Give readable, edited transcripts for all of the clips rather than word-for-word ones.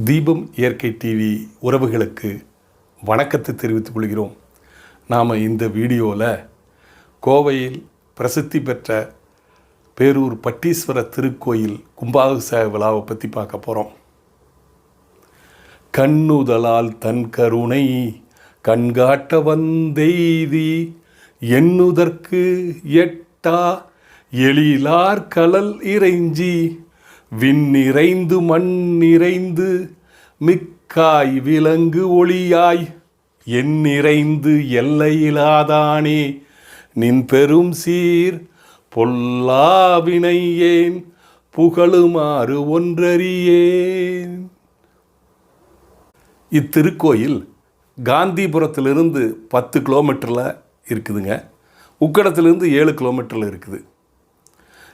தீபம் இயற்கை டிவி உறவுகளுக்கு வணக்கத்தை தெரிவித்துக் கொள்கிறோம். நாம் இந்த வீடியோவில் கோவையில் பிரசித்தி பெற்ற பேரூர் பட்டீஸ்வர திருக்கோயில் கும்பாபிஷேக விழாவை பற்றி பார்க்க போகிறோம். கண்ணுதலால் தன் கருணை கண்காட்ட வந்தெய்தி எண்ணுதற்கு எட்டா எழிலார் கலல் இறைஞ்சி விண்ணிறைந்து மண்ணிறைந்து மிக்காய் விலங்கு ஒளியாய் எண்ணிறைந்து எல்லையிலாதானே நின் பெரும் சீர் பொல்லாவினை ஏன் புகழுமாறு ஒன்றறியேன். இத்திருக்கோயில் காந்திபுரத்திலிருந்து 10 கிலோமீட்டரில் இருக்குதுங்க. உக்கடத்திலிருந்து 7 கிலோமீட்டரில் இருக்குது.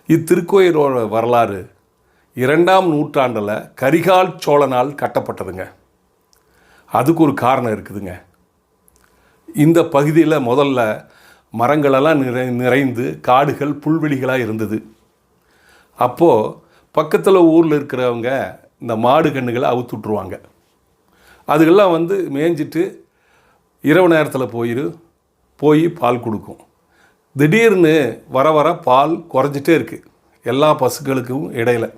இத்திருக்கோயிலோட வரலாறு 2ஆம் நூற்றாண்டில் கரிகால் சோழனால் கட்டப்பட்டதுங்க. அதுக்கு ஒரு காரணம் இருக்குதுங்க. இந்த பகுதியில் முதல்ல மரங்களெல்லாம் நிறைந்து காடுகள் புல்வெளிகளாக இருந்தது. அப்போது பக்கத்தில் ஊரில் இருக்கிறவங்க இந்த மாடு கன்றுகளை அவுத்துட்ருவாங்க. அதுக்கெல்லாம் வந்து மேய்ஞ்சிட்டு இரவு நேரத்தில் போய் பால் கொடுக்கும். திடீர்னு வர வர பால் குறைஞ்சிட்டே இருக்குது எல்லா பசுக்களுக்கும் இடையில்.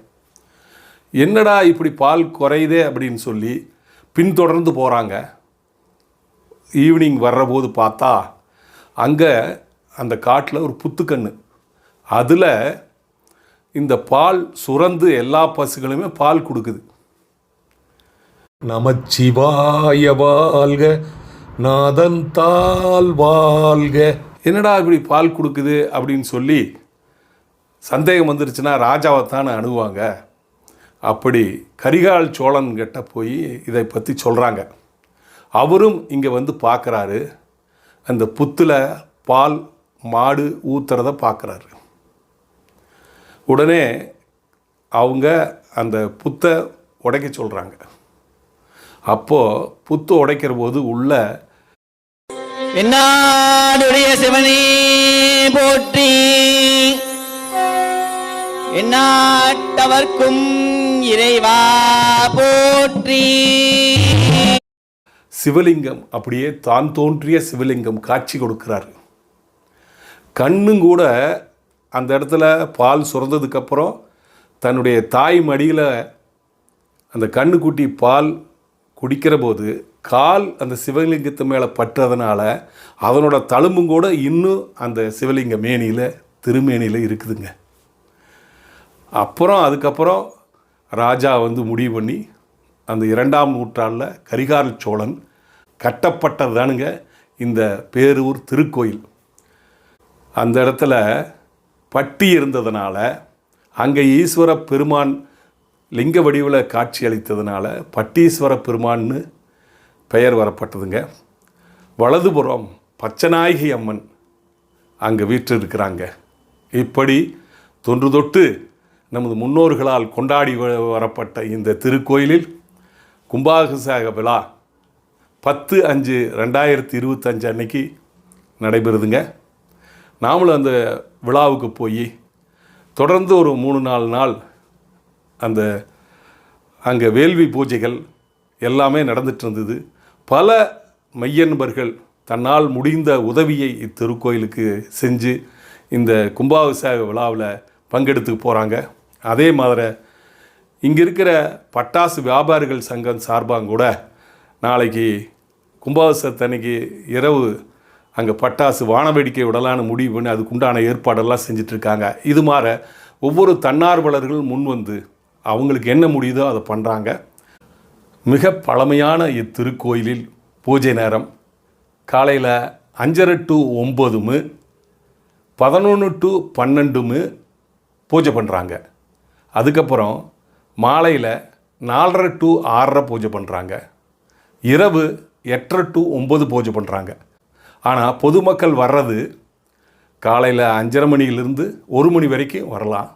என்னடா இப்படி பால் குறையுதே அப்படின்னு சொல்லி பின்தொடர்ந்து போகிறாங்க. ஈவினிங் வர்றபோது பார்த்தா அங்கே அந்த காட்டில் ஒரு புத்துக்கன்று, அதில் இந்த பால் சுரந்து எல்லா பசுகளுமே பால் கொடுக்குது. நமச்சிவாய வாழ்க நாதன் தாள் வாழ்க. என்னடா இப்படி பால் கொடுக்குது அப்படின்னு சொல்லி சந்தேகம் வந்துருச்சுன்னா ராஜாவை தானே அணுகுவாங்க. அப்படி கரிகால் சோழன் கிட்ட போய் இதை பற்றி சொல்கிறாங்க. அவரும் இங்கே வந்து பார்க்குறாரு. அந்த புத்தில் பால் மாடு ஊற்றுறத பார்க்குறாரு. உடனே அவங்க அந்த புத்தை உடைக்க சொல்கிறாங்க. அப்போது புத்து உடைக்கிற போது உள்ள என்னாடுடைய சிவனே போற்றி என்னாட்டவர்க்கும் இறைவா போற்றி. சிவலிங்கம் அப்படியே தான் தோன்றிய சிவலிங்கம் காட்சி கொடுக்கிறார். கண்ணும் கூட அந்த இடத்துல பால் சுரந்ததுக்கப்புறம் தன்னுடைய தாய் மடியில் அந்த கண்ணுக்குட்டி பால் குடிக்கிற போது கால் அந்த சிவலிங்கத்து மேலே பற்றதுனால அதனோட தழும்பும் கூட இன்னும் அந்த சிவலிங்க திருமேனியில் இருக்குதுங்க. அதுக்கப்புறம் ராஜா வந்து முடிவு பண்ணி அந்த 2ஆம் நூற்றாண்டில் கரிகால் சோழன் கட்டப்பட்டதானுங்க இந்த பேரூர் திருக்கோயில். அந்த இடத்துல பட்டி இருந்ததுனால அங்கே ஈஸ்வர பெருமான் லிங்க வடிவில் காட்சி அளித்ததுனால பட்டீஸ்வர பெருமான்னு பெயர் வரப்பட்டதுங்க. வலதுபுறம் பச்சநாயகி அம்மன் அங்கே வீற்று இருக்கிறாங்க. இப்படி தொன்று தொட்டு நமது முன்னோர்களால் கொண்டாடி வரப்பட்ட இந்த திருக்கோயிலில் கும்பாபிஷேக விழா 10/5/2025 அன்னைக்கு நடைபெறுதுங்க. நாமளும் அந்த விழாவுக்கு போய் தொடர்ந்து ஒரு 3-4 நாள் அந்த அங்கே வேள்வி பூஜைகள் எல்லாமே நடந்துட்டு இருந்தது. பல மையன்பர்கள் தன்னால் முடிந்த உதவியை இத்திருக்கோயிலுக்கு செஞ்சு இந்த கும்பாபிஷேக விழாவில் பங்கெடுத்து போகிறாங்க. அதே மாதிரி இங்கே இருக்கிற பட்டாசு வியாபாரிகள் சங்கம் சார்பாக கூட நாளைக்கு கும்பாபிஷேகத்தன்னைக்கு இரவு அங்கே பட்டாசு வானவேடிக்கை விடலான்னு முடிவு பண்ணி அதுக்குண்டான ஏற்பாடெல்லாம் செஞ்சிட்ருக்காங்க. இது மாதிரி ஒவ்வொரு தன்னார்வலர்கள் முன் வந்து அவங்களுக்கு என்ன முடியுதோ அதை பண்ணுறாங்க. மிக பழமையான இத்திருக்கோயிலில் பூஜை நேரம் காலையில் 5:30 to 9, 11 to 12 பூஜை பண்ணுறாங்க. அதுக்கப்புறம் மாலையில் 4:30 to 6:30 பூஜை பண்ணுறாங்க. இரவு 8:30 to 9 பூஜை பண்ணுறாங்க. ஆனால் பொதுமக்கள் வர்றது காலையில் 5:30 மணியிலிருந்து 1 மணி வரைக்கும் வரலாம்.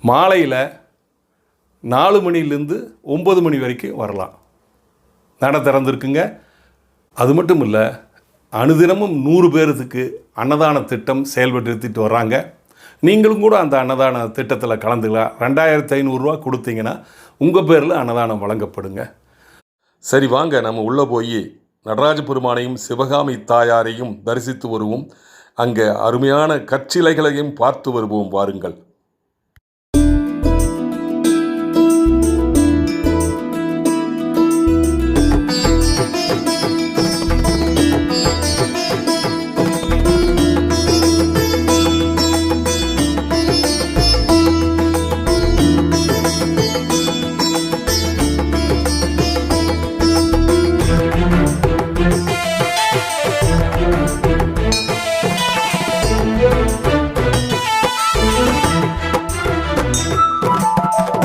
மாலையில் 4 மணிலேருந்து 9 மணி வரைக்கும் வரலாம். நட திறந்துருக்குங்க. அது மட்டும் இல்லை, அனுதினமும் 100 பேருக்கு அன்னதான திட்டம் செயல்படுத்திட்டு வர்றாங்க. நீங்களும் கூட அந்த அன்னதான திட்டத்தில் கலந்துக்கலாம். 2500 ரூபா கொடுத்தீங்கன்னா உங்கள் பேரில் அன்னதானம் வழங்கப்படுங்க. சரி, வாங்க நம்ம உள்ளே போய் நடராஜ பெருமானையும் சிவகாமி தாயாரையும் தரிசித்து வருவோம். அங்கே அருமையான கற்சிலைகளையும் பார்த்து வருவோம். வாருங்கள்.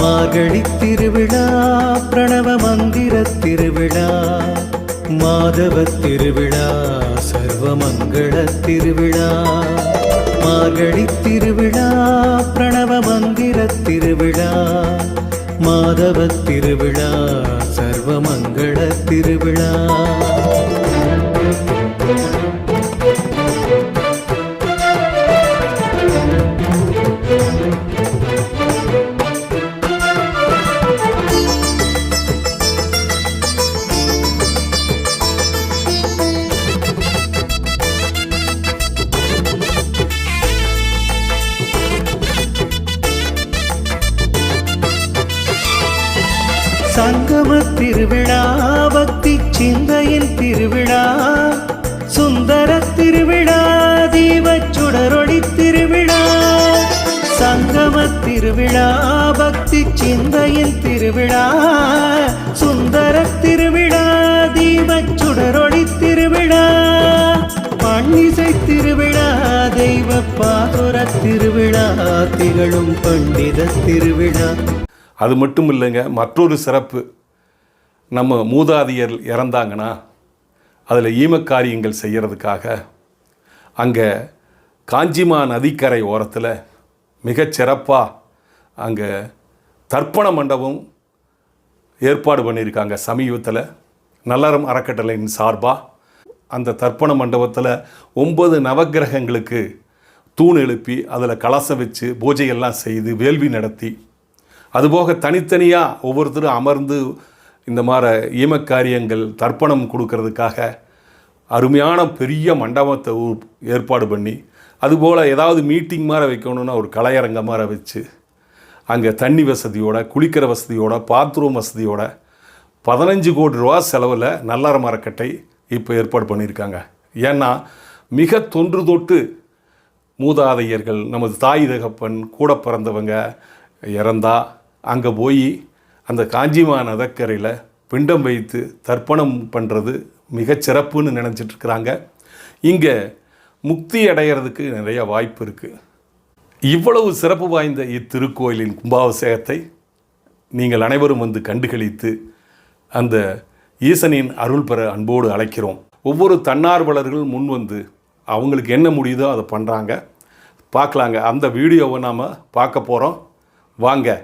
மார்கழி திருவிழா, பிரணவ மந்திர திருவிழா, மாதவ திருவிழா, சர்வமங்கள திருவிழா. மார்கழி திருவிழா, பிரணவ மந்திர திருவிழா, மாதவ திருவிழா, சர்வமங்கள திருவிழா. சங்கம திருவிழா, பக்தி சிந்தையின் திருவிழா, சுந்தர திருவிழா, தீபச்சுடரொளி திருவிழா. சங்கம திருவிழா, பக்தி சிந்தையின் திருவிழா, சுந்தர திருவிழா, தீபச்சுடரொளி திருவிழா. பன்னிசை திருவிழா, தெய்வ பாதுர திருவிழா, திகழும் பண்டித திருவிழா. அது மட்டும் இல்லைங்க, மற்றொரு சிறப்பு. நம்ம மூதாதையர் இறந்தாங்கன்னா அதில் ஈமக்காரியங்கள் செய்கிறதுக்காக அங்கே காஞ்சிமா நதிக்கரை ஓரத்தில் மிகச்சிறப்பாக அங்கே தர்ப்பண மண்டபம் ஏற்பாடு பண்ணியிருக்காங்க. சமீபத்தில் நல்லறம் அறக்கட்டளையின் சார்பாக அந்த தர்ப்பண மண்டபத்தில் 9 நவக்கிரகங்களுக்கு தூண் எழுப்பி அதில் கலசம் வச்சு பூஜையெல்லாம் செய்து வேள்வி நடத்தி, அதுபோக தனித்தனியாக ஒவ்வொருத்தரும் அமர்ந்து இந்த மாதிரி ஈமக்காரியங்கள் தர்ப்பணம் கொடுக்கறதுக்காக அருமையான பெரிய மண்டபத்தை ஏற்பாடு பண்ணி, அதுபோல் ஏதாவது மீட்டிங் மாதிரி வைக்கணுன்னா ஒரு கலையரங்க மாதிரி வச்சு அங்கே தண்ணி வசதியோட, குளிக்கிற வசதியோட, பாத்ரூம் வசதியோட 15 கோடி ரூபா செலவில் நல்லறம் அறக்கட்டளை இப்போ ஏற்பாடு பண்ணியிருக்காங்க. ஏன்னா மிக தொன்று தொட்டு மூதாதையர்கள், நமது தாய் தகப்பன் கூட பிறந்தவங்க இறந்தா அங்கே போய் அந்த காஞ்சிமா நதிக்கரையில் பிண்டம் வைத்து தர்ப்பணம் பண்ணுறது மிகச்சிறப்புன்னு நினச்சிட்ருக்குறாங்க. இங்கே முக்தி அடைகிறதுக்கு நிறைய வாய்ப்பு இருக்குது. இவ்வளவு சிறப்பு வாய்ந்த இத்திருக்கோயிலின் கும்பாபிஷேகத்தை நீங்கள் அனைவரும் வந்து கண்டுகளித்து அந்த ஈசனின் அருள் பெற அன்போடு அழைக்கிறோம். ஒவ்வொரு தன்னார்வலர்கள் முன் வந்து அவங்களுக்கு என்ன முடியுதோ அதை பண்ணுறாங்க. பார்க்கலாங்க. அந்த வீடியோவை நாம் பார்க்க போகிறோம். வாங்க.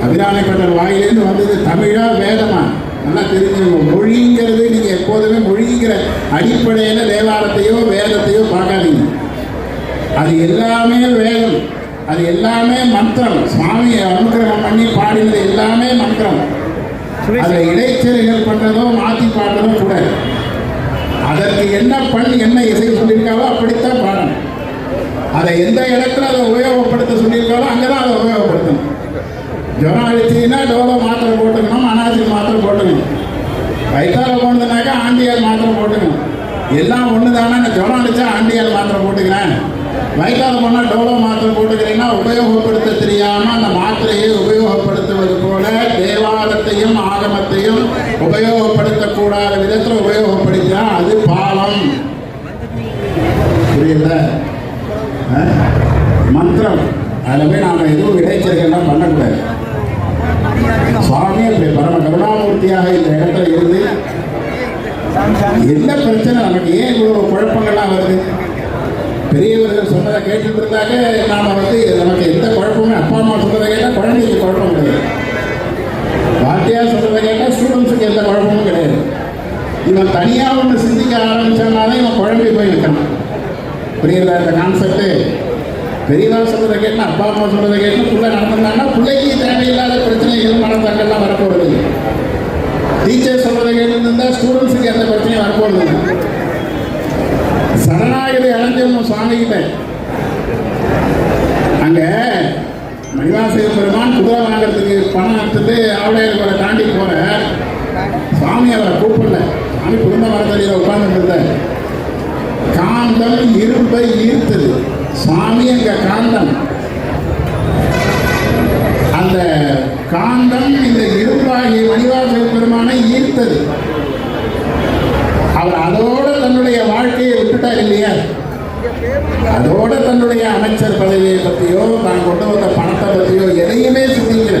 அபிராமிப்பட்டர் வாயிலேருந்து வந்தது தமிழா வேதமா நல்லா தெரிஞ்சுக்கணும். மொழிங்கிறது நீங்கள் எப்போதுமே மொழிங்கிற அடிப்படையில் தேவாரத்தையோ வேதத்தையோ பார்க்காதீங்க. அது எல்லாமே வேதம், அது எல்லாமே மந்திரம். சுவாமியை அனுகிரகம் பண்ணி பாடினது எல்லாமே மந்திரம். அதை இடைச்செருகள் பண்ணுறதோ மாற்றி பாடுறதோ கூட அதற்கு என்ன பண்ணி என்ன இசை சொல்லியிருக்காவோ அப்படித்தான் பாடணும். அதை எந்த இடத்துல அதை உபயோகப்படுத்த சொல்லியிருக்காவோ அங்கே தான் அதை உபயோகப்படுத்தணும். ஜுரம் அடிச்சுன்னா டோலோ மாத்திரை போட்டுக்கணும், அனாசி மாத்திரை போட்டுக்கணும். வயிற்றால போனதுனாக்கா ஆண்டியால் மாத்திரை போட்டுக்கணும். எல்லாம் ஒன்று தானே. ஜுரம் அடித்தா ஆண்டியால் மாத்திரை போட்டுக்கிறேன், வயிற்றால போனால் டோலோ மாத்திரை போட்டுக்கிறீங்கன்னா உபயோகப்படுத்த தெரியாமல் அந்த மாத்திரையை உபயோகப்படுத்துவது போல தேவாரத்தையும் ஆகமத்தையும் உபயோகப்படுத்தக்கூடாத விதத்தில் உபயோகப்படுத்தினா அது பாவம். புரியுத? மந்திரம் அதில் போய் நாம் எதுவும் இடைச்சல்கள்லாம் பண்ணக்கூடாது. சுவாமி அப்படி பரம கருணாமூர்த்தியாக இந்த இடத்துல இருந்து என்ன பிரச்சனை, நமக்கு ஏன் இவ்வளோ குழப்பங்கள்லாம் வருது? பெரியவர்கள் சொன்னதை கேட்டுட்டு இருந்தாக்க நாம் நமக்கு எந்த குழப்பமும், அப்பா அம்மா சொன்னதை கேட்டால் குழந்தைக்கு குழப்பம் கிடையாது, வாத்தியார் சொல்றதை கேட்டால் ஸ்டூடெண்ட்ஸுக்கு எந்த குழப்பமும் கிடையாது. இவன் தனியாக ஒன்று சிந்திக்க ஆரம்பிச்சானாலும் இவன் குழம்பி போய் வைக்கணும். புரியுதா இந்த கான்செப்ட்? பெரியவா சொல்றதை கேட்டால், அப்பா அம்மா சொல்றதை கேட்டால் பிள்ளை நடந்தாங்கன்னா பிள்ளைக்கு தேவையில்லாத பிரச்சனைகள் மனத்தாங்கள்லாம் வரப்போகிறது. டீச்சர் சொல்றதை கேட்டுருந்தா ஸ்டூடெண்ட்ஸுக்கு எந்த பிரச்சனையும் வரப்போறது. சரணாகதி அடைஞ்சவங்க சுவாமி கிட்ட அங்க மணிவாசக பெருமான் குதிரை வாங்கிறதுக்கு பணம் எடுத்துட்டு ஆவடையாளர்களை தாண்டி போற சுவாமி அவரை கூப்பிடல. சுவாமி குடும்ப மரத்தடியில் உட்கார்ந்து இருந்த காந்தம் இரும்பை ஈர்த்தது. சுவாமி அங்க காந்தம், அந்த காந்தம் இந்த இரும்பாகிய மணிவாசக பெருமானை ஈர்த்தது. அவர் அதோட தன்னுடைய வாழ்க்கையை விட்டுட்டார் இல்லையா? அதோட தன்னுடைய அமைச்சர் பதவியை பற்றியோ தான் கொண்டு வந்த பணத்தை பற்றியோ எதையுமே சிந்திக்கல.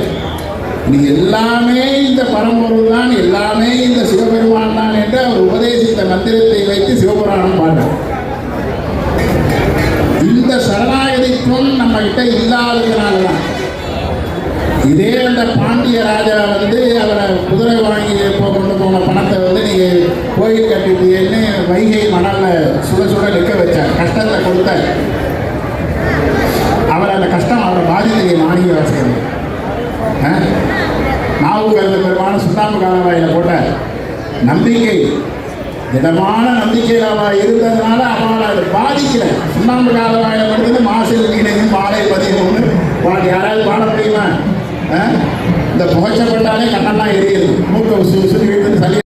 நீ எல்லாமே இந்த பரம்பொருள் தான், எல்லாமே இந்த சிவபெருமான் தான் என்று அவர் உபதேசித்த மந்திரத்தை வைத்து சிவபுராணம் பாடுறார். இந்த சரணாகதித்துவம் நம்ம கிட்ட இல்லாததுனாலதான் இதே அந்த பாண்டிய ராஜா அவரை குதிரை வாங்கி கொண்டு போன பணத்தை நீங்கள் கோயில் கட்டிட்டீங்கன்னு வைகை மணலில் சுட சுட நிற்க வச்சார், கஷ்டத்தை கொடுத்தார். அவர் அந்த கஷ்டம் அவரை பாதித்தீங்க. மாணிக்க வாசகர் நாவுக்கரசு பெருமான சுண்ணாம்பு காலவாயில் போட்ட நம்பிக்கை, திடமான நம்பிக்கை அவள் இருந்ததுனால அவளை அது பாதிக்கல. சுண்ணாம்பு காலவாயில் மட்டும் மாசில் நீனையும் மாலை பதிவுன்னு உனக்கு யாராவது பாட முடியுமா? இந்த புகைச்சப்பட்டாலே கண்ணெல்லாம் எரியுது, மூக்க சுற்றி விட்டு சளி.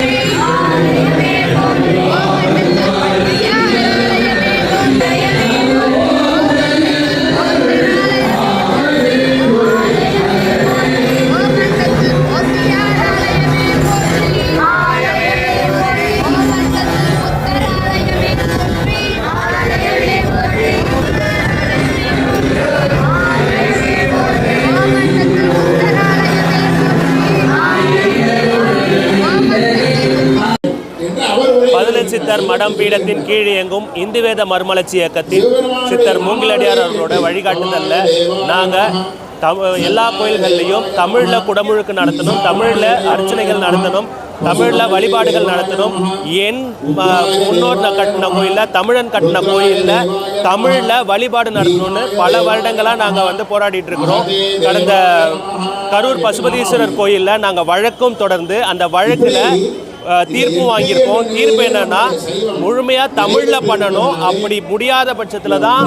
சித்தர் மடம் பீடத்தின் கீழ் இயங்கும் இந்து வேத மறுமலர்ச்சி இயக்கத்தில் சித்தர் மூங்கிலடியார் அவர்களோட வழிகாட்டுதலில் நாங்கள் எல்லா கோயில்கள்லையும் தமிழில் குடமுழுக்கு நடத்தணும், தமிழில் அர்ச்சனைகள் நடத்தணும், தமிழில் வழிபாடுகள் நடத்தணும். என் முன்னோர் கட்டின கோயிலில், தமிழன் கட்டின கோயிலில் தமிழில் வழிபாடு நடத்தணும்னு பல வருடங்களாக நாங்கள் போராடிட்டு இருக்கிறோம். கடந்த கரூர் பசுபதீஸ்வரர் கோயிலில் நாங்கள் வழக்கும் தொடர்ந்து அந்த வழக்கில் தீர்ப்பு வாங்கியிருக்கோம். தீர்ப்பு என்னன்னா முழுமையாக தமிழில் பண்ணணும், அப்படி முடியாத பட்சத்தில் தான்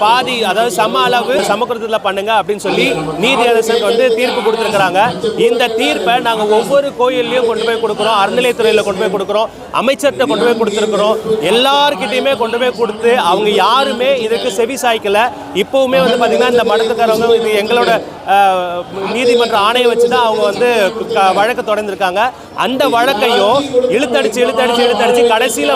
பாதி, அதாவது சம அளவு சமஸ்கிருதத்தில் பண்ணுங்க அப்படின்னு சொல்லி நீதியரசர் தீர்ப்பு கொடுத்துருக்குறாங்க. இந்த தீர்ப்பை நாங்கள் ஒவ்வொரு கோயில்லையும் கொண்டு போய் கொடுக்குறோம், அறநிலையத்துறையில் கொண்டு போய் கொடுக்குறோம், அமைச்சர்கிட்ட கொண்டு போய் கொடுத்துருக்குறோம், எல்லார்கிட்டையுமே கொண்டு போய் கொடுத்து அவங்க யாருமே இதுக்கு செவி சாய்க்கல. இப்போவுமே பார்த்தீங்கன்னா இந்த மடத்துக்காரவங்க இது எங்களோட நீதிமன்ற ஆணையை வச்சு தான் அவங்க வழக்கு தொடர்ந்துருக்காங்க. அந்த வழக்கையும் இழுத்தடிச்சு கடைசியில்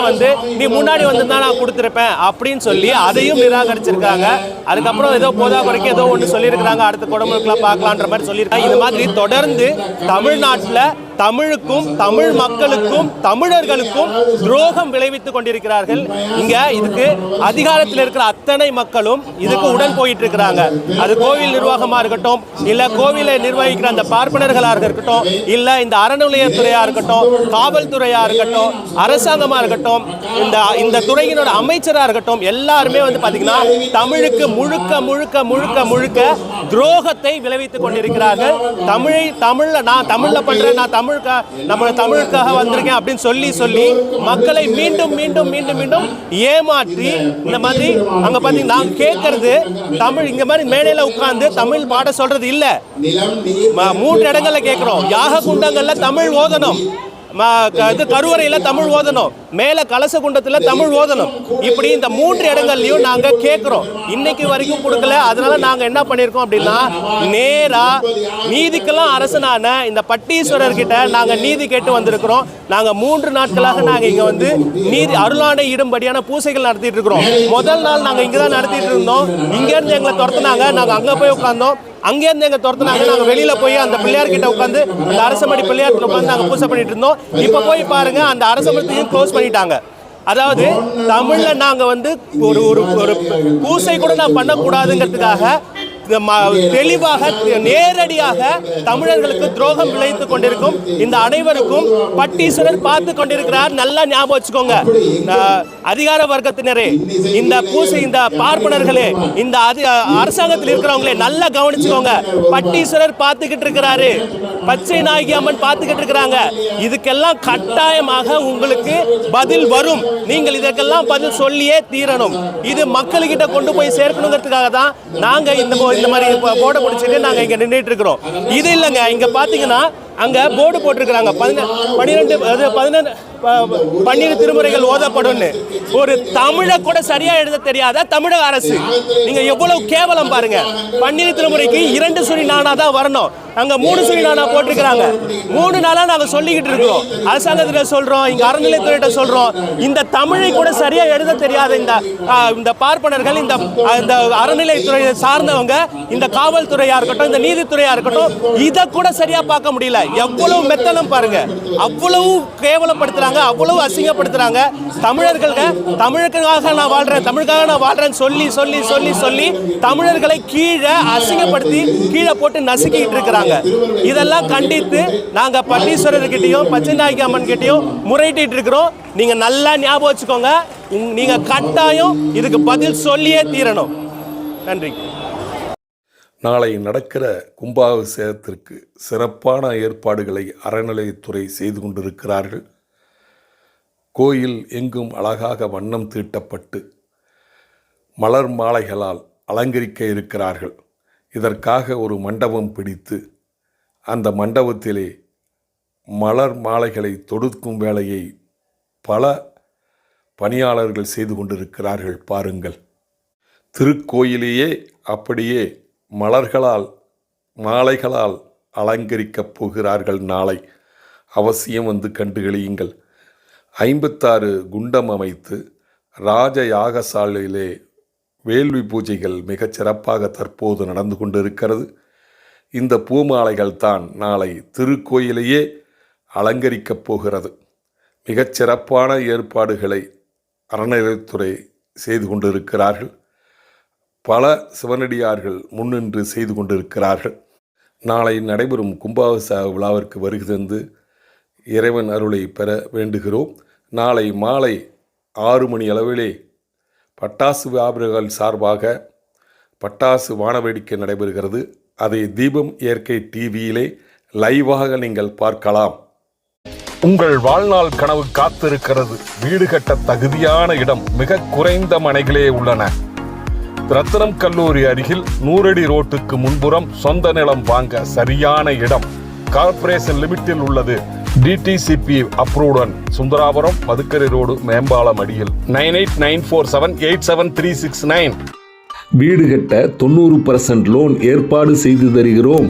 நீ முன்னாடி வந்திருந்தா நான் கொடுத்துருப்பேன் அப்படின்னு சொல்லி அதையும் நிராகரிச்சிருக்காங்க. அதுக்கப்புறம் ஏதோ போதா குறைக்கும் ஏதோ ஒன்று சொல்லியிருக்கிறாங்க, அடுத்த குடமுழுக்கெல்லாம் பார்க்கலான்ற மாதிரி சொல்லியிருக்காங்க. இது மாதிரி தொடர்ந்து தமிழ்நாட்டில் தமிழுக்கும் தமிழ் மக்களுக்கும் தமிழர்களுக்கும் துரோகம் விளைவித்துக் கொண்டிருக்கிறார்கள். இங்க இதுக்கு அதிகாரத்தில் இருக்கிற அத்தனை மக்களும் இதுக்கு உடன் போயிட்டு இருக்கிறாங்க. அது கோவில் நிர்வாகமா இருக்கட்டும், இல்ல கோவிலை நிர்வகிக்கிற அந்த பார்ப்பனர்களாக இருக்கட்டும், இல்ல இந்த அறநிலையத்துறையா இருக்கட்டும், காவல்துறையா இருக்கட்டும், அரசாங்கமா இருக்கட்டும், இந்த துறையினோட அமைச்சரா இருக்கட்டும், எல்லாருமே வந்து பாத்தீங்கன்னா தமிழுக்கு முழுக்க முழுக்க முழுக்க முழுக்க துரோகத்தை விளைவித்துக் கொண்டிருக்கிறார்கள். நான் தமிழ்ல பண்றேன், நான் தமிழுக்காக வந்திருக்கேன் அப்படின்னு சொல்லி மக்களை மீண்டும் மீண்டும் மீண்டும் மீண்டும் ஏமாற்றி இந்த மாதிரி அங்க பாத்தீங்கன்னா நான் கேட்கறது தமிழ் இங்க மாதிரி மேடையில உட்கார்ந்து தமிழ் பாட சொல்றது இல்ல. 3 இடங்கள்ல கேட்கிறோம். யாக குண்டங்கள்ல தமிழ் ஓதணும், இது கருவறையில் தமிழ் ஓதணும், மேலே கலச குண்டத்தில் தமிழ் ஓதணும். இப்படி இந்த 3 இடங்கள்லையும் நாங்கள் கேட்குறோம். இன்னைக்கு வரைக்கும் கொடுக்கல. அதனால நாங்கள் என்ன பண்ணியிருக்கோம் அப்படின்னா, நேராக நீதிக்கெல்லாம் அரசனான இந்த பட்டீஸ்வரர்கிட்ட நாங்கள் நீதி கேட்டு வந்திருக்கிறோம். நாங்கள் 3 நாட்களாக நாங்கள் இங்கே வந்து நீதி அருளாணை இடும்படியான பூசைகள் நடத்திட்டு இருக்கிறோம். முதல் நாள் நாங்கள் இங்கே தான் நடத்திட்டு இருந்தோம். இங்கேருந்து எங்களை துரத்துனாங்க, நாங்கள் அங்கே போய் உட்காந்தோம். அங்கேருந்து எங்க துரத்துனாங்க, நாங்கள் வெளியில போய் அந்த பிள்ளையார் கிட்ட உட்காந்து அந்த அரசமடி பிள்ளையார்கிட்ட உட்காந்து நாங்கள் பூசை பண்ணிட்டு இருந்தோம். இப்போ போய் பாருங்க, அந்த அரசமரத்தையும் க்ளோஸ் பண்ணிட்டாங்க. அதாவது தமிழ்ல நாங்கள் வந்து ஒரு பூசை கூட நான் பண்ணக்கூடாதுங்கிறதுக்காக தெளிவாக நேரடியாக தமிழர்களுக்கு துரோகம் விளைவித்துக் கொண்டிருக்கும். இந்த அனைவருக்கும் பட்டீஸ்வரர் பார்த்து கொண்டிருக்கிறார். நல்லா ஞாபகம் வச்சுக்கோங்க அதிகார வர்க்கத்தினரே, இந்த பூசை, இந்த பார்ப்பனர்களே, இந்த அரசாங்கத்தில் இருக்கிறவங்களே நல்லா கவனிச்சுக்கோங்க. பட்டீஸ்வரர் பார்த்துக்கிட்டு இருக்கிறாரு, பச்சை நாயகி அம்மன் பார்த்துக்கிட்டு இருக்கிறாங்க. இதுக்கெல்லாம் கட்டாயமாக உங்களுக்கு பதில் வரும். நீங்கள் இதற்கெல்லாம் பதில் சொல்லியே தீரணும். இது மக்கள்கிட்ட கொண்டு போய் சேர்க்கணுங்கிறதுக்காக தான் நாங்க இந்த மாதிரி போர்டை பிடிச்சிட்டு நாங்க இங்க நின்றுட்டு இருக்கிறோம். இது இல்லைங்க, இங்க பாத்தீங்கன்னா அங்க போர்டு போட்டிருக்கிறாங்க 12 திருமுறைகள் ஓதப்படும். ஒரு தமிழை கூட சரியா எழுத தெரியாத தமிழக அரசு, நீங்க எவ்வளவு கேவலம் பாருங்க. 12 திருமுறைக்கு 2 சுழி நானா தான் வரணும், அங்க 3 சுழி நானா போட்டிருக்கிறாங்க. 3 நாளா நாங்க சொல்லிக்கிட்டு இருக்கிறோம், அரசாங்கத்திட்ட சொல்றோம், இங்க அறநிலையத்துறையிட்ட சொல்றோம். இந்த தமிழை கூட சரியா எழுத தெரியாத இந்த பார்ப்பனர்கள், இந்த அறநிலையத்துறையை சார்ந்தவங்க, இந்த காவல்துறையா இருக்கட்டும், இந்த நீதித்துறையா இருக்கட்டும், இதை கூட சரியா பார்க்க முடியல. எவ்வளவு மெத்தனம் பாருங்க, அவ்வளவு கேவலப்படுத்துறாங்க, அவ்வளவு அசிங்கப்படுத்துறாங்க. தமிழர்களுக்காக நான் வாழ்றேன், தமிழுக்காக நான் வாழ்றேன் சொல்லி சொல்லி சொல்லி சொல்லி தமிழர்களை கீழே அசிங்கப்படுத்தி கீழே போட்டு நசுக்கிட்டு இருக்கிறாங்க. இதெல்லாம் கண்டித்து நாங்க பட்டீஸ்வரர்கிட்டையும் பச்சை நாயகி அம்மன் கிட்டையும் முறையிட்டு இருக்கிறோம். நீங்க நல்லா ஞாபகம் வச்சுக்கோங்க, நீங்க கட்டாயம் இதுக்கு பதில் சொல்லியே தீரணும். நன்றி. நாளை நடக்கிற கும்பாபிஷேகத்திற்கு சிறப்பான ஏற்பாடுகளை அறநிலையத்துறை செய்து கொண்டிருக்கிறார்கள். கோயில் எங்கும் அழகாக வண்ணம் தீட்டப்பட்டு மலர் மாலைகளால் அலங்கரிக்க இருக்கிறார்கள். இதற்காக ஒரு மண்டபம் பிடித்து அந்த மண்டபத்திலே மலர் மாலைகளை தொடுக்கும் வேலையை பல பணியாளர்கள் செய்து கொண்டிருக்கிறார்கள். பாருங்கள், திருக்கோயிலேயே அப்படியே மலர்களால் மாலைகளால் அலங்கரிக்கப் போகிறார்கள். நாளை அவசியம் வந்து கண்டுகளியுங்கள். 56 குண்டம் அமைத்து ராஜ யாகசாலையிலே வேள்வி பூஜைகள் மிகச் சிறப்பாக தற்போது நடந்து கொண்டிருக்கிறது. இந்த பூமாலைகள் தான் நாளை திருக்கோயிலையே அலங்கரிக்கப் போகிறது. மிகச் சிறப்பான ஏற்பாடுகளை அறநிலையத்துறை செய்து கொண்டிருக்கிறார்கள். பல சிவனடியார்கள் முன்னின்று செய்து கொண்டிருக்கிறார்கள். நாளை நடைபெறும் கும்பாபிஷேக விழாவிற்கு வருகை தந்து இறைவன் அருளை பெற வேண்டுகிறோம். நாளை மாலை 6 மணி அளவிலே பட்டாசு வியாபாரிகள் சார்பாக பட்டாசு வானவேடிக்கை நடைபெறுகிறது. அதை தீபம் இயற்கை டிவியிலே லைவாக நீங்கள் பார்க்கலாம். உங்கள் வாழ்நாள் கனவு காத்திருக்கிறது. வீடு கட்ட தகுதியான இடம் மிக குறைந்த மனைகளே உள்ளன. ரத்தினம் கல்லூரி அருகில் 100 அடி ரோட்டுக்கு முன்புறம் சொந்த நிலம் வாங்க சரியான இடம். கார்ப்பரேஷன் லிமிட்டில் உள்ளது. டிடிசிபி அப்ரூவ்டன். சுந்தராபுரம் மதுக்கரை ரோடு மேம்பாலம் அடியில். 9894787369. வீடு கட்ட 90% லோன் ஏற்பாடு செய்து தருகிறோம்.